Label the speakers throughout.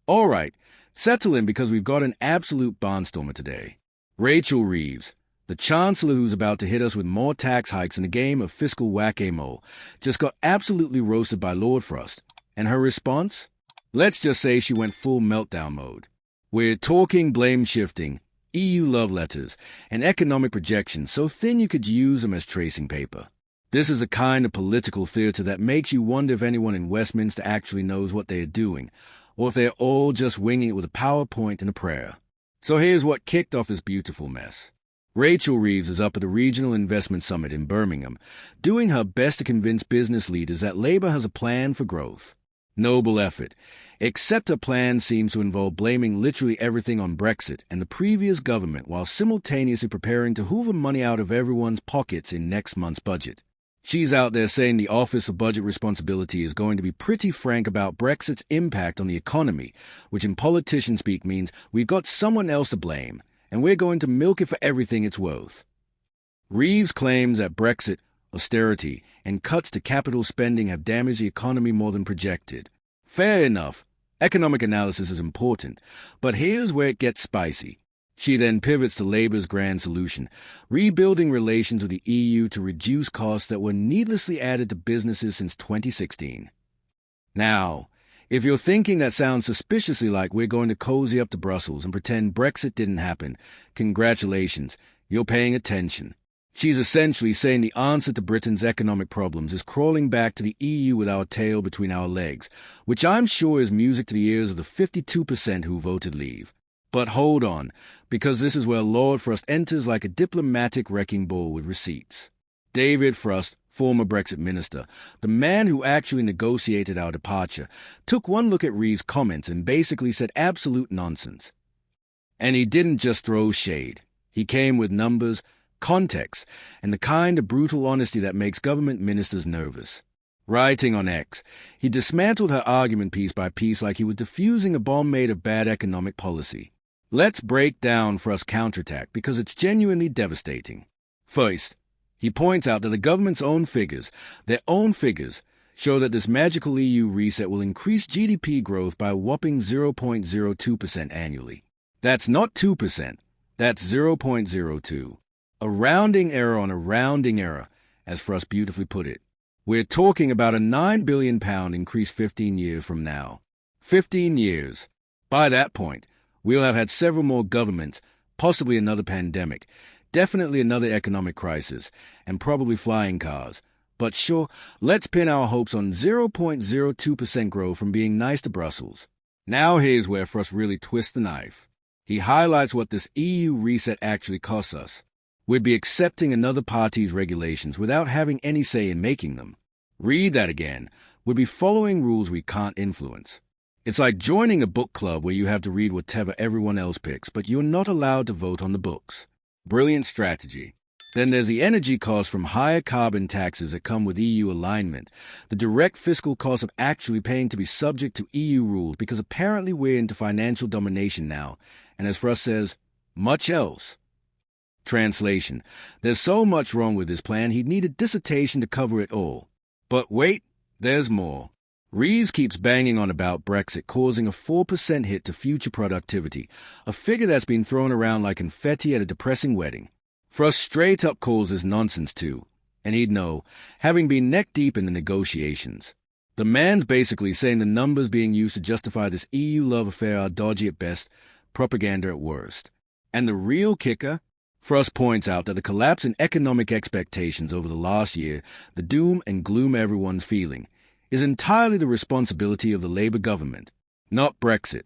Speaker 1: All right, settle in because we've got an absolute barnstormer today. Rachel Reeves, the Chancellor who's about to hit us with more tax hikes in a game of fiscal whack-a-mole, just got absolutely roasted by Lord Frost. And her response? Let's just say she went full meltdown mode. We're talking blame shifting, EU love letters, and economic projections so thin you could use them as tracing paper. This is a kind of political theater that makes you wonder if anyone in Westminster actually knows what they are doing, or if they're all just winging it with a PowerPoint and a prayer. So here's what kicked off this beautiful mess. Rachel Reeves is up at the Regional Investment Summit in Birmingham, doing her best to convince business leaders that Labour has a plan for growth. Noble effort, except her plan seems to involve blaming literally everything on Brexit and the previous government while simultaneously preparing to hoover money out of everyone's pockets in next month's budget. She's out there saying the Office for Budget Responsibility is going to be pretty frank about Brexit's impact on the economy, which in politician speak means we've got someone else to blame, and we're going to milk it for everything it's worth. Reeves claims that Brexit, austerity, and cuts to capital spending have damaged the economy more than projected. Fair enough. Economic analysis is important, but here's where it gets spicy. She then pivots to Labour's grand solution, rebuilding relations with the EU to reduce costs that were needlessly added to businesses since 2016. Now, if you're thinking that sounds suspiciously like we're going to cozy up to Brussels and pretend Brexit didn't happen, congratulations, you're paying attention. She's essentially saying the answer to Britain's economic problems is crawling back to the EU with our tail between our legs, which I'm sure is music to the ears of the 52% who voted leave. But hold on, because this is where Lord Frost enters like a diplomatic wrecking ball with receipts. David Frost, former Brexit minister, the man who actually negotiated our departure, took one look at Reeves' comments and basically said absolute nonsense. And he didn't just throw shade. He came with numbers, context, and the kind of brutal honesty that makes government ministers nervous. Writing on X, he dismantled her argument piece by piece like he was defusing a bomb made of bad economic policy. Let's break down Frost's counterattack because it's genuinely devastating. First, he points out that the government's own figures, their own figures, show that this magical EU reset will increase GDP growth by a whopping 0.02% annually. That's not 2%, that's 0.02. A rounding error on a rounding error, as Frost beautifully put it. We're talking about a £9 billion increase 15 years from now. 15 years. By that point, we'll have had several more governments, possibly another pandemic, definitely another economic crisis, and probably flying cars. But sure, let's pin our hopes on 0.02% growth from being nice to Brussels. Now here's where Frost really twists the knife. He highlights what this EU reset actually costs us. We'd be accepting another party's regulations without having any say in making them. Read that again. We'd be following rules we can't influence. It's like joining a book club where you have to read whatever everyone else picks, but you're not allowed to vote on the books. Brilliant strategy. Then there's the energy costs from higher carbon taxes that come with EU alignment, the direct fiscal cost of actually paying to be subject to EU rules because apparently we're into financial domination now, and as Frost says, much else. Translation. There's so much wrong with this plan he'd need a dissertation to cover it all. But wait, there's more. Reeves keeps banging on about Brexit causing a 4% hit to future productivity, a figure that's been thrown around like confetti at a depressing wedding. Frost straight up calls this nonsense too, and he'd know, having been neck-deep in the negotiations. The man's basically saying the numbers being used to justify this EU love affair are dodgy at best, propaganda at worst. And the real kicker? Frost points out that the collapse in economic expectations over the last year, the doom and gloom everyone's feeling, is entirely the responsibility of the Labour government. Not Brexit,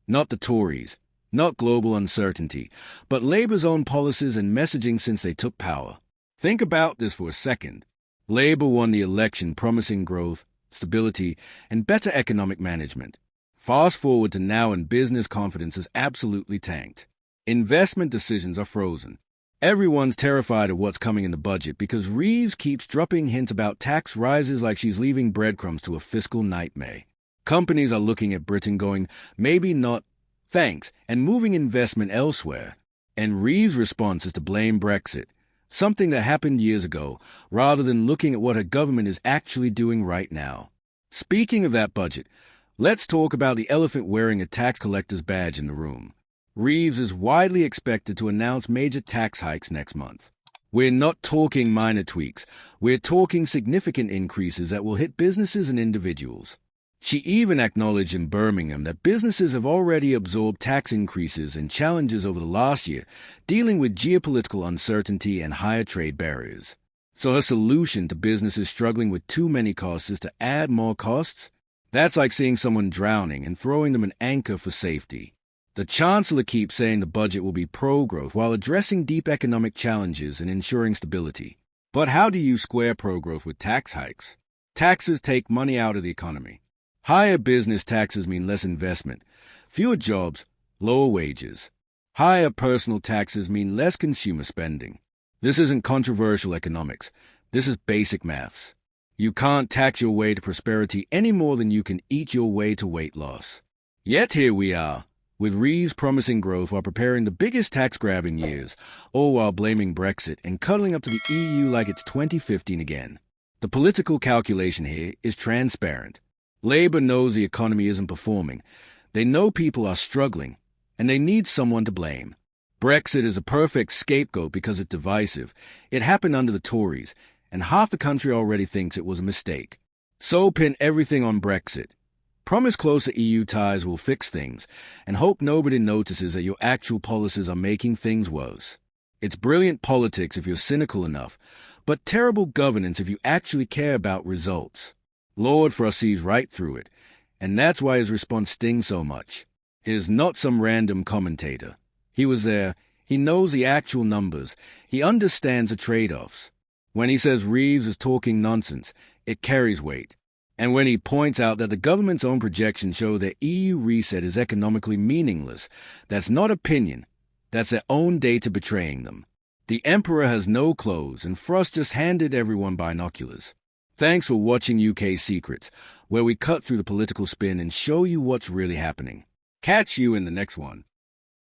Speaker 1: not the Tories, not global uncertainty, but Labour's own policies and messaging since they took power. Think about this for a second. Labour won the election promising growth, stability, and better economic management. Fast forward to now and business confidence is absolutely tanked. Investment decisions are frozen. Everyone's terrified of what's coming in the budget because Reeves keeps dropping hints about tax rises like she's leaving breadcrumbs to a fiscal nightmare. Companies are looking at Britain going, maybe not, thanks, and moving investment elsewhere. And Reeves' response is to blame Brexit, something that happened years ago, rather than looking at what her government is actually doing right now. Speaking of that budget, Let's talk about the elephant wearing a tax collector's badge in the room. Reeves is widely expected to announce major tax hikes next month. We're not talking minor tweaks. We're talking significant increases that will hit businesses and individuals. She even acknowledged in Birmingham that businesses have already absorbed tax increases and challenges over the last year, dealing with geopolitical uncertainty and higher trade barriers. So her solution to businesses struggling with too many costs is to add more costs? That's like seeing someone drowning and throwing them an anchor for safety. The Chancellor keeps saying the budget will be pro-growth while addressing deep economic challenges and ensuring stability. But how do you square pro-growth with tax hikes? Taxes take money out of the economy. Higher business taxes mean less investment, fewer jobs, lower wages. Higher personal taxes mean less consumer spending. This isn't controversial economics. This is basic maths. You can't tax your way to prosperity any more than you can eat your way to weight loss. Yet here we are, with Reeves promising growth while preparing the biggest tax grab in years, all while blaming Brexit and cuddling up to the EU like it's 2015 again. The political calculation here is transparent. Labour knows the economy isn't performing. They know people are struggling, and they need someone to blame. Brexit is a perfect scapegoat because it's divisive. It happened under the Tories, and half the country already thinks it was a mistake. So pin everything on Brexit. Promise closer EU ties will fix things, and hope nobody notices that your actual policies are making things worse. It's brilliant politics if you're cynical enough, but terrible governance if you actually care about results. Lord Frost sees right through it, and that's why his response stings so much. It is not some random commentator. He was there, he knows the actual numbers, he understands the trade-offs. When he says Reeves is talking nonsense, it carries weight. And when he points out that the government's own projections show that EU reset is economically meaningless, that's not opinion, that's their own data betraying them. The Emperor has no clothes, and Frost just handed everyone binoculars. Thanks for watching UK Secrets, where we cut through the political spin and show you what's really happening. Catch you in the next one.